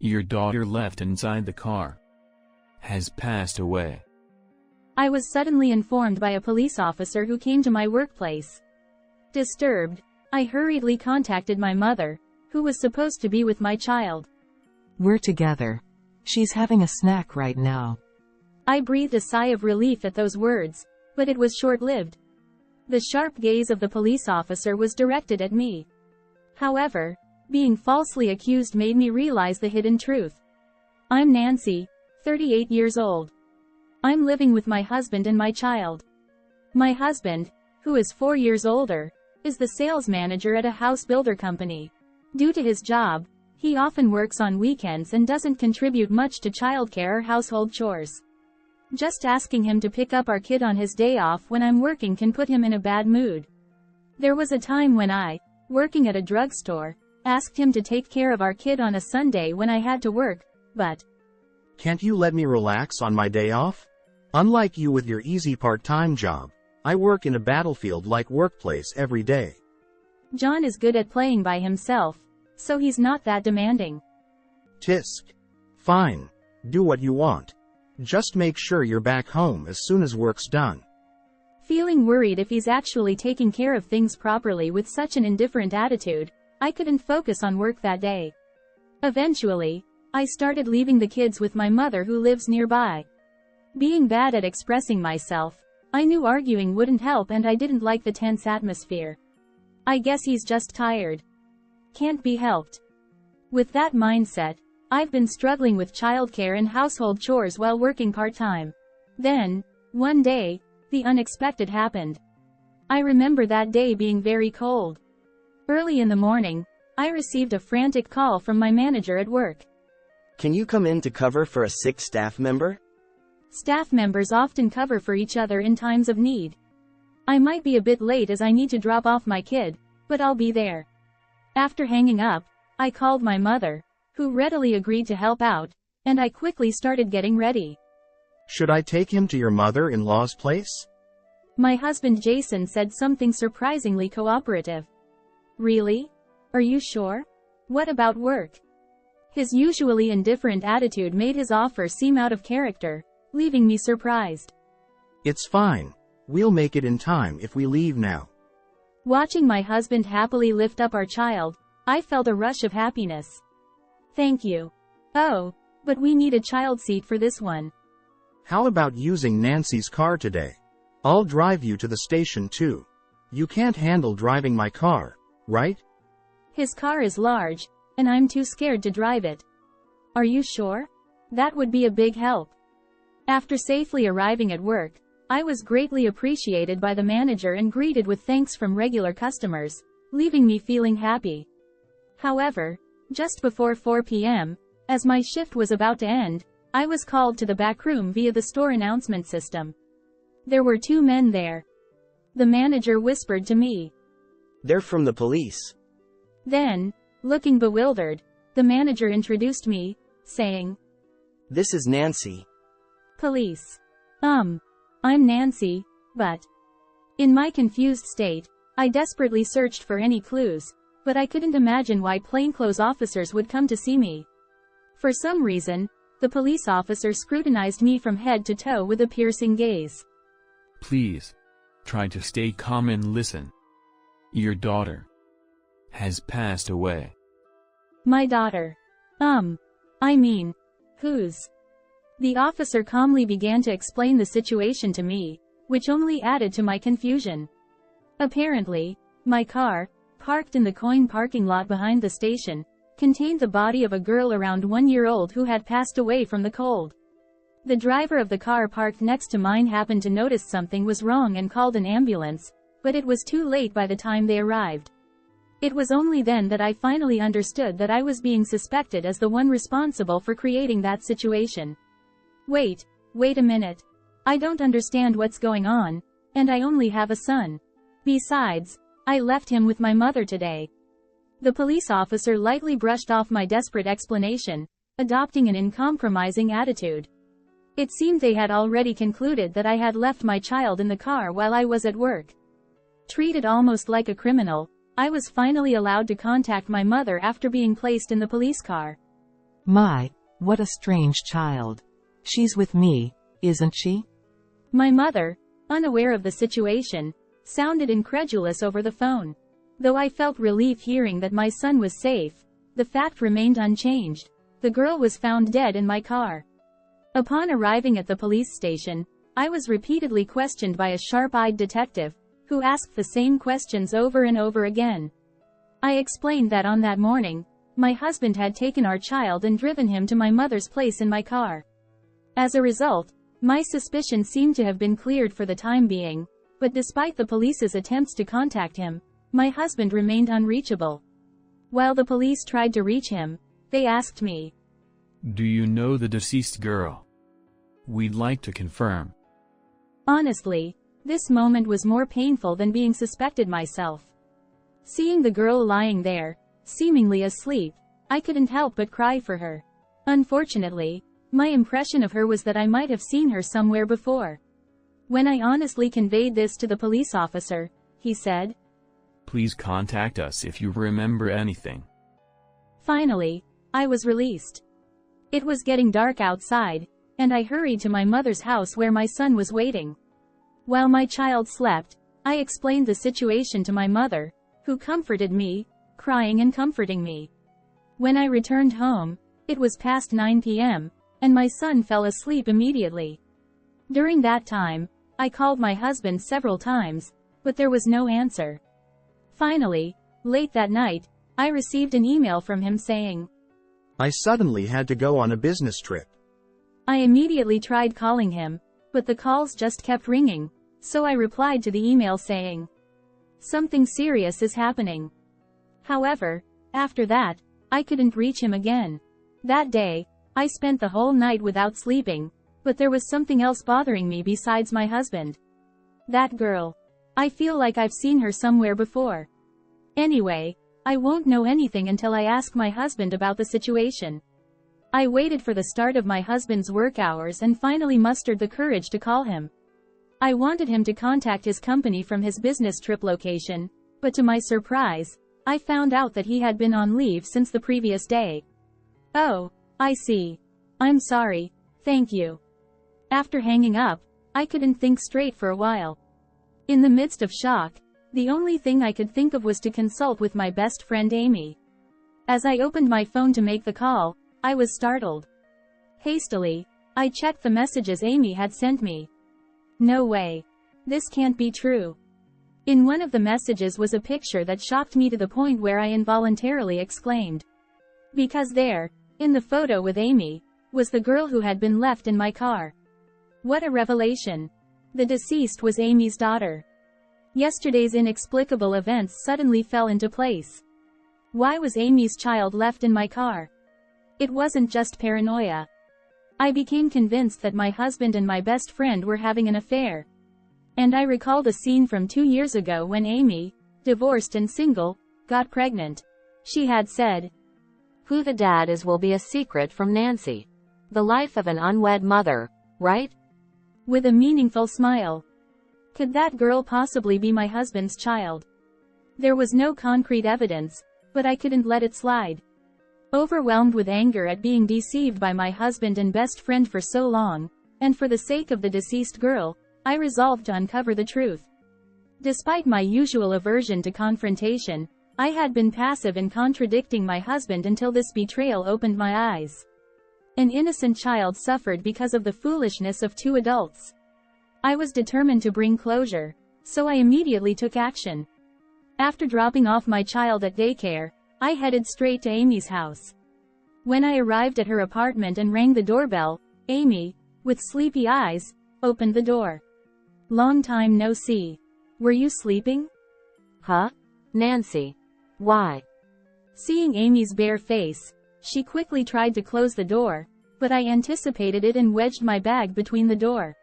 Your daughter left inside the car. Has passed away. I was suddenly informed by a police officer who came to my workplace. Disturbed, I hurriedly contacted my mother, who was supposed to be with my child. We're together. She's having a snack right now. I breathed a sigh of relief at those words, but it was short-lived. The sharp gaze of the police officer was directed at me. However, being falsely accused made me realize the hidden truth. I'm Nancy, 38 years old. I'm living with my husband and my child. My husband, who is 4 years older, is the sales manager at a house builder company. Due to his job, he often works on weekends and doesn't contribute much to childcare or household chores. Just asking him to pick up our kid on his day off when I'm working can put him in a bad mood. There was a time when I, working at a drugstore, asked him to take care of our kid on a Sunday when I had to work, but can't you let me relax on my day off? Unlike you with your easy part-time job, I work in a battlefield-like workplace every day. John is good at playing by himself, so he's not that demanding. Tisk. Fine. Do what you want. Just make sure you're back home as soon as work's done. Feeling worried if he's actually taking care of things properly with such an indifferent attitude, I couldn't focus on work that day. Eventually, I started leaving the kids with my mother who lives nearby. Being bad at expressing myself, I knew arguing wouldn't help and I didn't like the tense atmosphere. I guess he's just tired. Can't be helped. With that mindset, I've been struggling with childcare and household chores while working part-time. Then, one day, the unexpected happened. I remember that day being very cold. Early in the morning, I received a frantic call from my manager at work. Can you come in to cover for a sick staff member? Staff members often cover for each other in times of need. I might be a bit late as I need to drop off my kid, but I'll be there. After hanging up, I called my mother, who readily agreed to help out, and I quickly started getting ready. Should I take him to your mother-in-law's place? My husband Jason said something surprisingly cooperative. Really? Are you sure? What about work? His usually indifferent attitude made his offer seem out of character, leaving me surprised. It's fine. We'll make it in time if we leave now. Watching my husband happily lift up our child, I felt a rush of happiness. Thank you. Oh, but we need a child seat for this one. How about using Nancy's car today? I'll drive you to the station too. You can't handle driving my car, right? His car is large, and I'm too scared to drive it. Are you sure? That would be a big help. After safely arriving at work, I was greatly appreciated by the manager and greeted with thanks from regular customers, leaving me feeling happy. However, just before 4 p.m., as my shift was about to end, I was called to the back room via the store announcement system. There were 2 men there. The manager whispered to me. They're from the police. Then, looking bewildered, the manager introduced me, saying, This is Nancy. Police. I'm Nancy, but... In my confused state, I desperately searched for any clues, but I couldn't imagine why plainclothes officers would come to see me. For some reason, the police officer scrutinized me from head to toe with a piercing gaze. Please. Try to stay calm and listen. Your daughter has passed away. My daughter. Whose? The officer calmly began to explain the situation to me, which only added to my confusion. Apparently, my car, parked in the coin parking lot behind the station, contained the body of a girl around 1 year old who had passed away from the cold. The driver of the car parked next to mine happened to notice something was wrong and called an ambulance, but it was too late by the time they arrived. It was only then that I finally understood that I was being suspected as the one responsible for creating that situation. Wait a minute. I don't understand what's going on, and I only have a son. Besides, I left him with my mother today. The police officer lightly brushed off my desperate explanation, adopting an uncompromising attitude. It seemed they had already concluded that I had left my child in the car while I was at work. Treated almost like a criminal, I was finally allowed to contact my mother after being placed in the police car. My, what a strange child. She's with me, isn't she? My mother, unaware of the situation, sounded incredulous over the phone. Though I felt relief hearing that my son was safe, the fact remained unchanged. The girl was found dead in my car. Upon arriving at the police station, I was repeatedly questioned by a sharp-eyed detective, who asked the same questions over and over again. I explained that on that morning, my husband had taken our child and driven him to my mother's place in my car. As a result, my suspicion seemed to have been cleared for the time being, but despite the police's attempts to contact him, my husband remained unreachable. While the police tried to reach him, they asked me, "Do you know the deceased girl? We'd like to confirm." Honestly, this moment was more painful than being suspected myself. Seeing the girl lying there, seemingly asleep, I couldn't help but cry for her. Unfortunately, my impression of her was that I might have seen her somewhere before. When I honestly conveyed this to the police officer, he said, "Please contact us if you remember anything." Finally, I was released. It was getting dark outside, and I hurried to my mother's house where my son was waiting. While my child slept, I explained the situation to my mother, who comforted me, crying and comforting me. When I returned home, it was past 9 p.m., and my son fell asleep immediately. During that time, I called my husband several times, but there was no answer. Finally, late that night, I received an email from him saying, I suddenly had to go on a business trip. I immediately tried calling him, but the calls just kept ringing, so I replied to the email saying, "Something serious is happening." However, after that, I couldn't reach him again. That day, I spent the whole night without sleeping, but there was something else bothering me besides my husband. That girl. I feel like I've seen her somewhere before. Anyway, I won't know anything until I ask my husband about the situation. I waited for the start of my husband's work hours and finally mustered the courage to call him. I wanted him to contact his company from his business trip location, but to my surprise, I found out that he had been on leave since the previous day. "Oh, I see. I'm sorry, thank you." After hanging up, I couldn't think straight for a while. In the midst of shock, the only thing I could think of was to consult with my best friend Amy. As I opened my phone to make the call, I was startled. Hastily, I checked the messages Amy had sent me. No way. This can't be true. In one of the messages was a picture that shocked me to the point where I involuntarily exclaimed. Because there, in the photo with Amy, was the girl who had been left in my car. What a revelation. The deceased was Amy's daughter. Yesterday's inexplicable events suddenly fell into place. Why was Amy's child left in my car? It wasn't just paranoia. I became convinced that my husband and my best friend were having an affair. And I recalled a scene from 2 years ago when Amy, divorced and single, got pregnant. She had said, "Who the dad is will be a secret from Nancy. The life of an unwed mother, right?" With a meaningful smile. Could that girl possibly be my husband's child? There was no concrete evidence, but I couldn't let it slide. Overwhelmed with anger at being deceived by my husband and best friend for so long, and for the sake of the deceased girl, I resolved to uncover the truth. Despite my usual aversion to confrontation, I had been passive in contradicting my husband until this betrayal opened my eyes. An innocent child suffered because of the foolishness of 2 adults. I was determined to bring closure, so I immediately took action. After dropping off my child at daycare, I headed straight to Amy's house. When I arrived at her apartment and rang the doorbell, Amy, with sleepy eyes, opened the door. "Long time no see. Were you sleeping?" "Huh? Nancy. Why?" Seeing Amy's bare face, she quickly tried to close the door, but I anticipated it and wedged my bag between the door.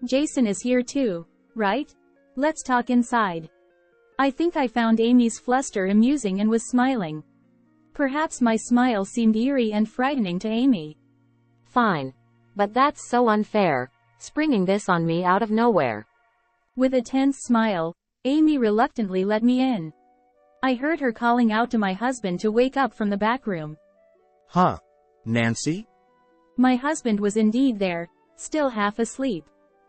"Jason is here too, right? Let's talk inside." I think I found Amy's fluster amusing and was smiling. Perhaps my smile seemed eerie and frightening to Amy. "Fine. But that's so unfair, springing this on me out of nowhere." With a tense smile, Amy reluctantly let me in. I heard her calling out to my husband to wake up from the back room. Huh. Nancy? My husband was indeed there, still half asleep.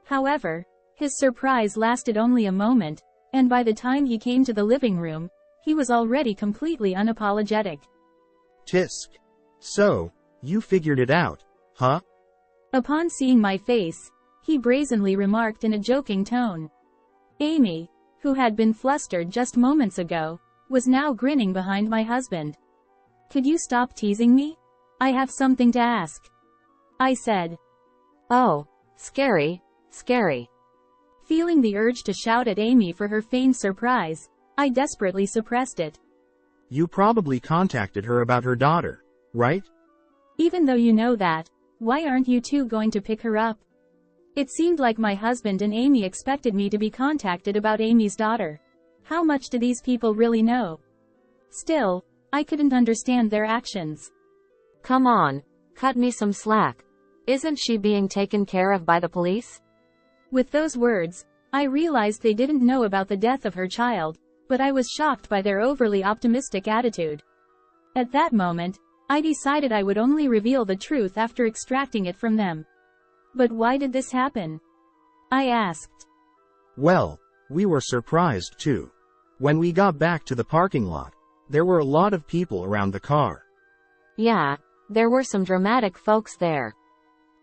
However, his surprise lasted only a moment, and by the time he came to the living room, he was already completely unapologetic. Tisk. So, you figured it out, huh? Upon seeing my face, he brazenly remarked in a joking tone. Amy, who had been flustered just moments ago, was now grinning behind my husband. Could you stop teasing me? I have something to ask. I said. Oh, scary, scary. Feeling the urge to shout at Amy for her feigned surprise, I desperately suppressed it. You probably contacted her about her daughter, right? Even though you know that, why aren't you two going to pick her up? It seemed like my husband and Amy expected me to be contacted about Amy's daughter. How much do these people really know? Still, I couldn't understand their actions. Come on, cut me some slack. Isn't she being taken care of by the police? With those words, I realized they didn't know about the death of her child, but I was shocked by their overly optimistic attitude. At that moment, I decided I would only reveal the truth after extracting it from them. But why did this happen? I asked. Well, we were surprised too. When we got back to the parking lot, there were a lot of people around the car. Yeah, there were some dramatic folks there.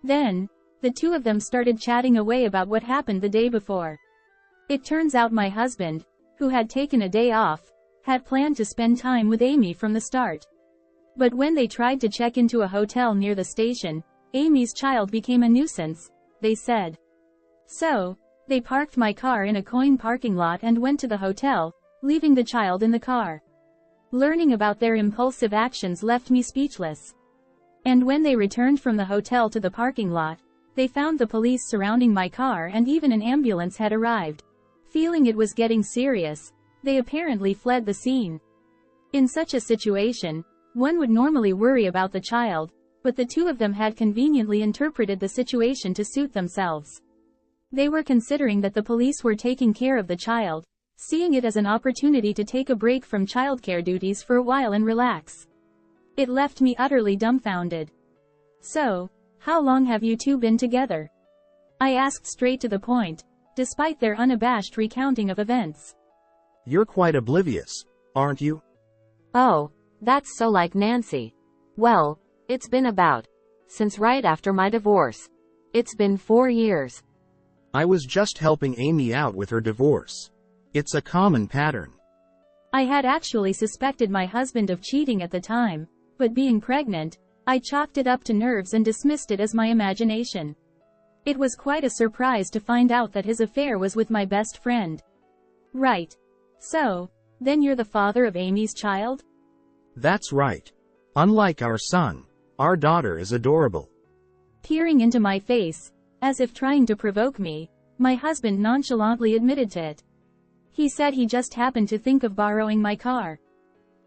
Then, the two of them started chatting away about what happened the day before. It turns out my husband, who had taken a day off, had planned to spend time with Amy from the start. But when they tried to check into a hotel near the station, Amy's child became a nuisance, they said. So, they parked my car in a coin parking lot and went to the hotel, leaving the child in the car. Learning about their impulsive actions left me speechless. And when they returned from the hotel to the parking lot, they found the police surrounding my car and even an ambulance had arrived. Feeling it was getting serious, they apparently fled the scene. In such a situation, one would normally worry about the child, but the two of them had conveniently interpreted the situation to suit themselves. They were considering that the police were taking care of the child, seeing it as an opportunity to take a break from childcare duties for a while and relax. It left me utterly dumbfounded. So, how long have you two been together? I asked straight to the point, despite their unabashed recounting of events. You're quite oblivious, aren't you? Oh, that's so like Nancy. Well, it's been since right after my divorce. It's been 4 years. I was just helping Amy out with her divorce. It's a common pattern. I had actually suspected my husband of cheating at the time, but being pregnant, I chalked it up to nerves and dismissed it as my imagination. It was quite a surprise to find out that his affair was with my best friend. Right. So, then you're the father of Amy's child? That's right. Unlike our son, our daughter is adorable. Peering into my face, as if trying to provoke me, my husband nonchalantly admitted to it. He said he just happened to think of borrowing my car.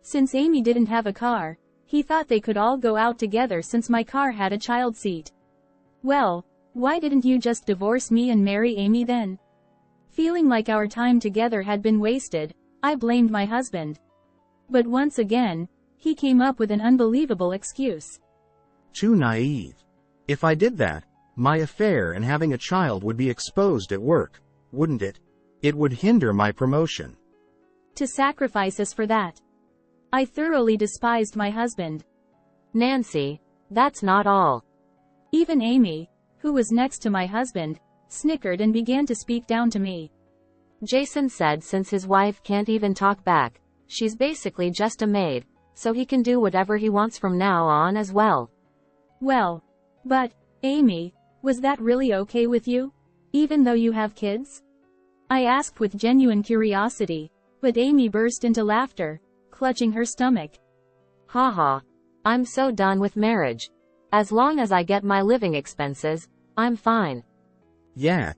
Since Amy didn't have a car, he thought they could all go out together since my car had a child seat. Well, why didn't you just divorce me and marry Amy then? Feeling like our time together had been wasted, I blamed my husband. But once again, he came up with an unbelievable excuse. Too naive. If I did that, my affair and having a child would be exposed at work, wouldn't it? It would hinder my promotion. To sacrifice us for that. I thoroughly despised my husband. Nancy, that's not all. Even Amy, who was next to my husband, snickered and began to speak down to me. Jason said since his wife can't even talk back, she's basically just a maid, so he can do whatever he wants from now on as well. Well, but, Amy, was that really okay with you? Even though you have kids? I asked with genuine curiosity, but Amy burst into laughter, clutching her stomach. Haha. I'm so done with marriage. As long as I get my living expenses, I'm fine. Yeah,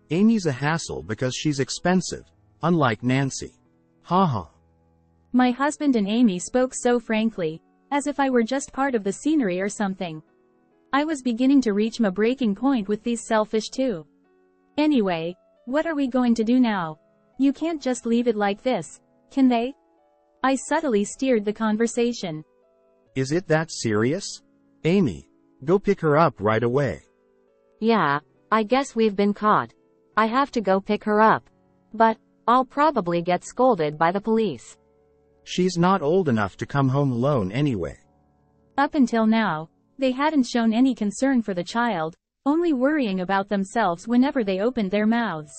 Amy's a hassle because she's expensive, unlike Nancy. Haha. My husband and Amy spoke so frankly, as if I were just part of the scenery or something. I was beginning to reach my breaking point with these selfish two. Anyway, what are we going to do now? You can't just leave it like this, can they? I subtly steered the conversation. Is it that serious? Amy, go pick her up right away. Yeah, I guess we've been caught. I have to go pick her up. But, I'll probably get scolded by the police. She's not old enough to come home alone anyway. Up until now, they hadn't shown any concern for the child, only worrying about themselves whenever they opened their mouths.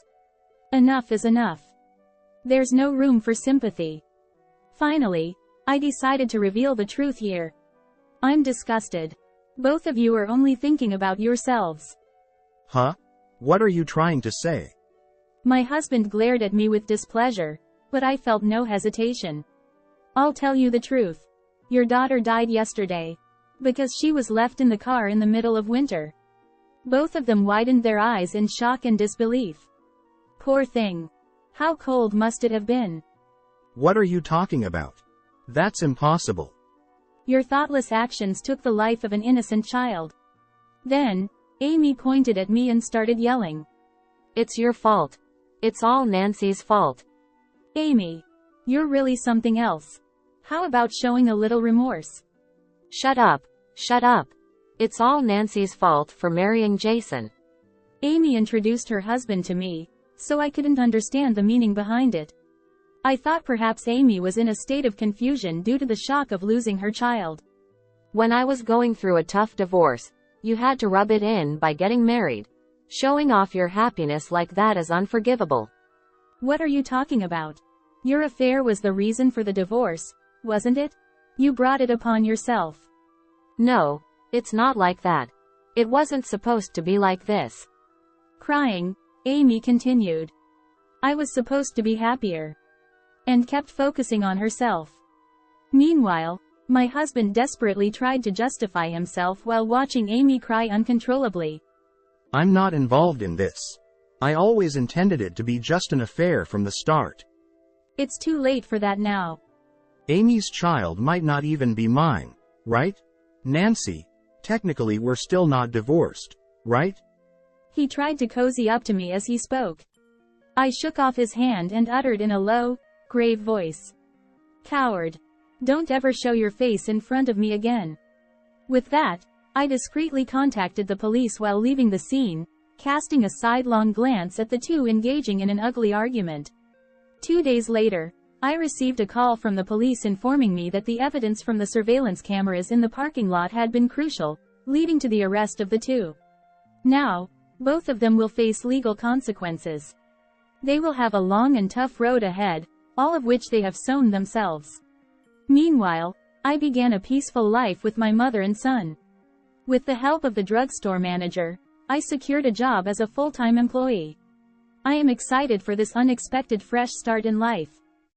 Enough is enough. There's no room for sympathy. Finally, I decided to reveal the truth here. I'm disgusted. Both of you are only thinking about yourselves. Huh? What are you trying to say? My husband glared at me with displeasure, but I felt no hesitation. I'll tell you the truth. Your daughter died yesterday. Because she was left in the car in the middle of winter. Both of them widened their eyes in shock and disbelief. Poor thing. How cold must it have been? What are you talking about? That's impossible. Your thoughtless actions took the life of an innocent child. Then, Amy pointed at me and started yelling. It's your fault. It's all Nancy's fault. Amy, you're really something else. How about showing a little remorse? Shut up. Shut up. It's all Nancy's fault for marrying Jason. Amy introduced her husband to me, so I couldn't understand the meaning behind it. I thought perhaps Amy was in a state of confusion due to the shock of losing her child. When I was going through a tough divorce, you had to rub it in by getting married. Showing off your happiness like that is unforgivable. What are you talking about? Your affair was the reason for the divorce, wasn't it? You brought it upon yourself. No, it's not like that. It wasn't supposed to be like this. Crying, Amy continued. I was supposed to be happier. And kept focusing on herself. Meanwhile, my husband desperately tried to justify himself while watching Amy cry uncontrollably. I'm not involved in this. I always intended it to be just an affair from the start. It's too late for that now. Amy's child might not even be mine, right? Nancy, technically we're still not divorced, right? He tried to cozy up to me as he spoke. I shook off his hand and uttered in a low, grave voice. Coward. Don't ever show your face in front of me again. With that, I discreetly contacted the police while leaving the scene, casting a sidelong glance at the two engaging in an ugly argument. 2 days later, I received a call from the police informing me that the evidence from the surveillance cameras in the parking lot had been crucial, leading to the arrest of the two. Now, both of them will face legal consequences. They will have a long and tough road ahead, all of which they have sown themselves. Meanwhile, I began a peaceful life with my mother and son. With the help of the drugstore manager, I secured a job as a full-time employee. I am excited for this unexpected fresh start in life.